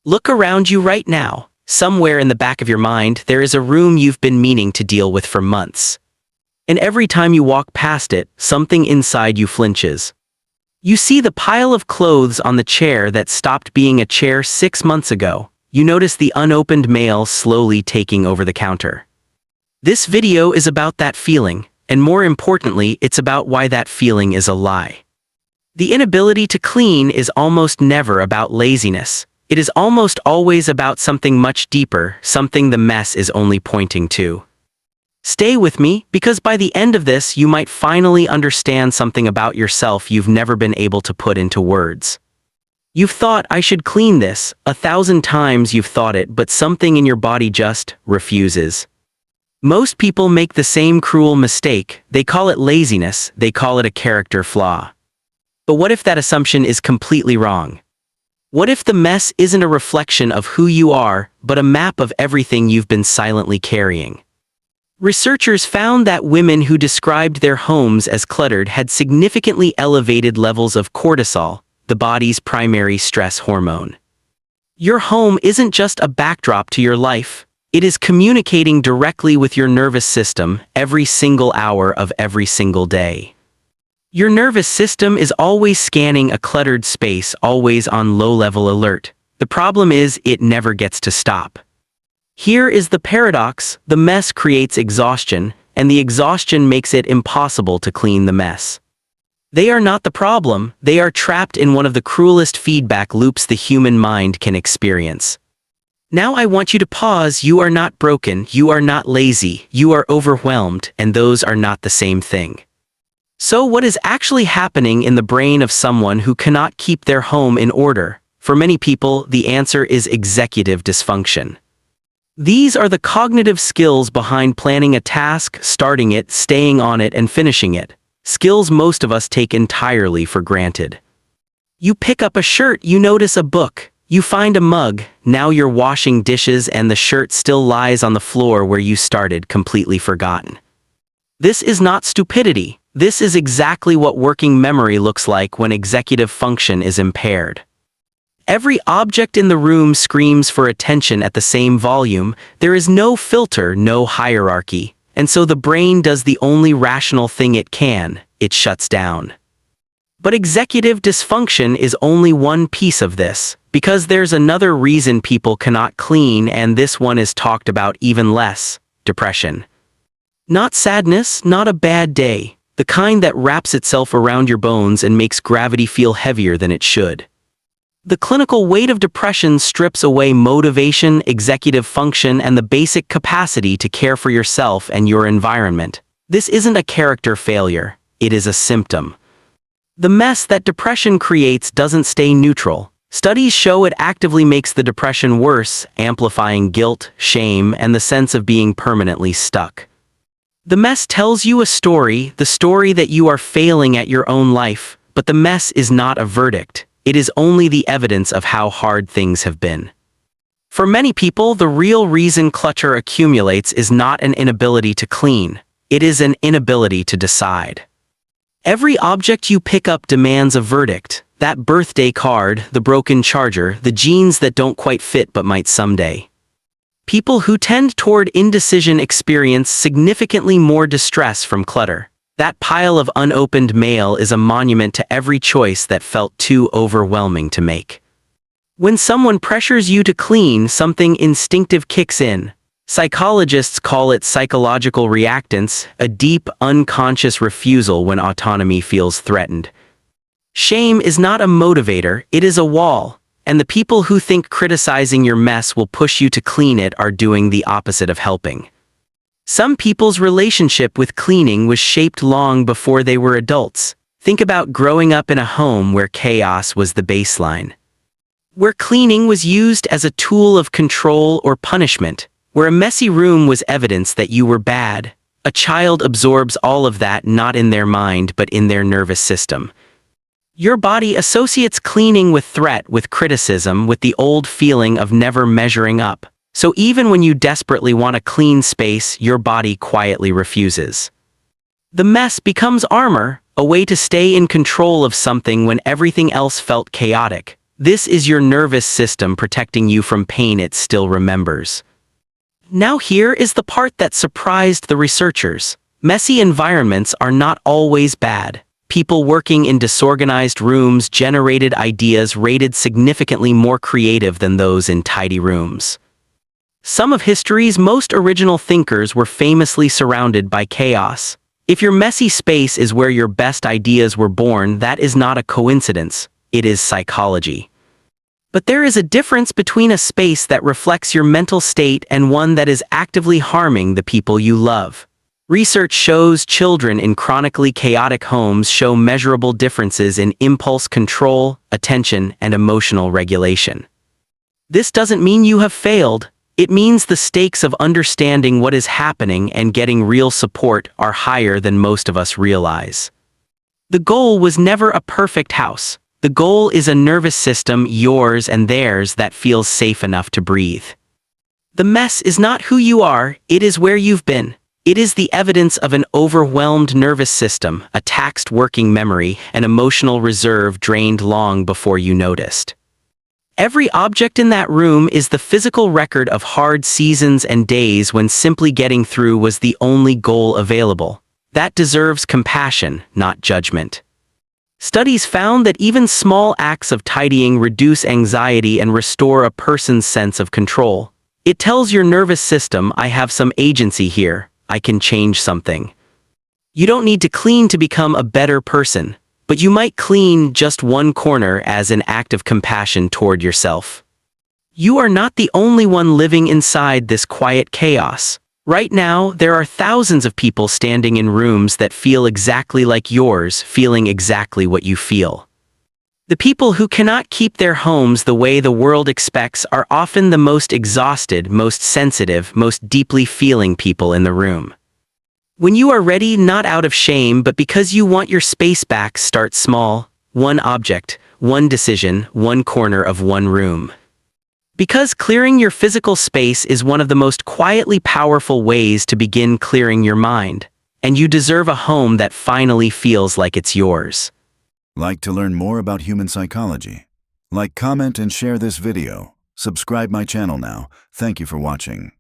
Look around you right now. Somewhere in the back of your mind, there is a room you've been meaning to deal with for months. And every time you walk past it, something inside you flinches. You see the pile of clothes on the chair that stopped being a chair 6 months ago. You notice the unopened mail slowly taking over the counter. This video is about that feeling, and more importantly, it's about why that feeling is a lie. The inability to clean is almost never about laziness. It is almost always about something much deeper, something the mess is only pointing to. Stay with me, because by the end of this, you might finally understand something about yourself you've never been able to put into words. You've thought, I should clean this. 1,000 times you've thought it, but something in your body just refuses. Most people make the same cruel mistake. They call it laziness, they call it a character flaw. But what if that assumption is completely wrong? What if the mess isn't a reflection of who you are, but a map of everything you've been silently carrying? Researchers found that women who described their homes as cluttered had significantly elevated levels of cortisol, the body's primary stress hormone. Your home isn't just a backdrop to your life. It is communicating directly with your nervous system every single hour of every single day. Your nervous system is always scanning a cluttered space, always on low-level alert. The problem is, it never gets to stop. Here is the paradox: the mess creates exhaustion, and the exhaustion makes it impossible to clean the mess. They are not the problem, they are trapped in one of the cruelest feedback loops the human mind can experience. Now I want you to pause. You are not broken, you are not lazy, you are overwhelmed, and those are not the same thing. So what is actually happening in the brain of someone who cannot keep their home in order? For many people, the answer is executive dysfunction. These are the cognitive skills behind planning a task, starting it, staying on it, and finishing it. Skills most of us take entirely for granted. You pick up a shirt, you notice a book, you find a mug, now you're washing dishes and the shirt still lies on the floor where you started, completely forgotten. This is not stupidity. This is exactly what working memory looks like when executive function is impaired. Every object in the room screams for attention at the same volume. There is no filter, no hierarchy, and so the brain does the only rational thing it can: it shuts down. But executive dysfunction is only one piece of this, because there's another reason people cannot clean, and this one is talked about even less: depression. Not sadness, not a bad day. The kind that wraps itself around your bones and makes gravity feel heavier than it should. The clinical weight of depression strips away motivation, executive function, and the basic capacity to care for yourself and your environment. This isn't a character failure, it is a symptom. The mess that depression creates doesn't stay neutral. Studies show it actively makes the depression worse, amplifying guilt, shame, and the sense of being permanently stuck. The mess tells you a story, the story that you are failing at your own life, but the mess is not a verdict. It is only the evidence of how hard things have been. For many people, the real reason clutter accumulates is not an inability to clean. It is an inability to decide. Every object you pick up demands a verdict. That birthday card, the broken charger, the jeans that don't quite fit but might someday. People who tend toward indecision experience significantly more distress from clutter. That pile of unopened mail is a monument to every choice that felt too overwhelming to make. When someone pressures you to clean, something instinctive kicks in. Psychologists call it psychological reactance, a deep, unconscious refusal when autonomy feels threatened. Shame is not a motivator, it is a wall. And the people who think criticizing your mess will push you to clean it are doing the opposite of helping. Some people's relationship with cleaning was shaped long before they were adults. Think about growing up in a home where chaos was the baseline. Where cleaning was used as a tool of control or punishment. Where a messy room was evidence that you were bad. A child absorbs all of that not in their mind but in their nervous system. Your body associates cleaning with threat, with criticism, with the old feeling of never measuring up. So even when you desperately want a clean space, your body quietly refuses. The mess becomes armor, a way to stay in control of something when everything else felt chaotic. This is your nervous system protecting you from pain it still remembers. Now here is the part that surprised the researchers. Messy environments are not always bad. People working in disorganized rooms generated ideas rated significantly more creative than those in tidy rooms. Some of history's most original thinkers were famously surrounded by chaos. If your messy space is where your best ideas were born, that is not a coincidence, it is psychology. But there is a difference between a space that reflects your mental state and one that is actively harming the people you love. Research shows children in chronically chaotic homes show measurable differences in impulse control, attention, and emotional regulation. This doesn't mean you have failed. It means the stakes of understanding what is happening and getting real support are higher than most of us realize. The goal was never a perfect house. The goal is a nervous system, yours and theirs, that feels safe enough to breathe. The mess is not who you are, it is where you've been. It is the evidence of an overwhelmed nervous system, a taxed working memory, an emotional reserve drained long before you noticed. Every object in that room is the physical record of hard seasons and days when simply getting through was the only goal available. That deserves compassion, not judgment. Studies found that even small acts of tidying reduce anxiety and restore a person's sense of control. It tells your nervous system, I have some agency here, I can change something. You don't need to clean to become a better person, but you might clean just one corner as an act of compassion toward yourself. You are not the only one living inside this quiet chaos. Right now, there are thousands of people standing in rooms that feel exactly like yours, feeling exactly what you feel. The people who cannot keep their homes the way the world expects are often the most exhausted, most sensitive, most deeply feeling people in the room. When you are ready, not out of shame, but because you want your space back, start small. One object, one decision, one corner of one room. Because clearing your physical space is one of the most quietly powerful ways to begin clearing your mind, and you deserve a home that finally feels like it's yours. Like to learn more about human psychology? Like, comment, and share this video. Subscribe my channel now. Thank you for watching.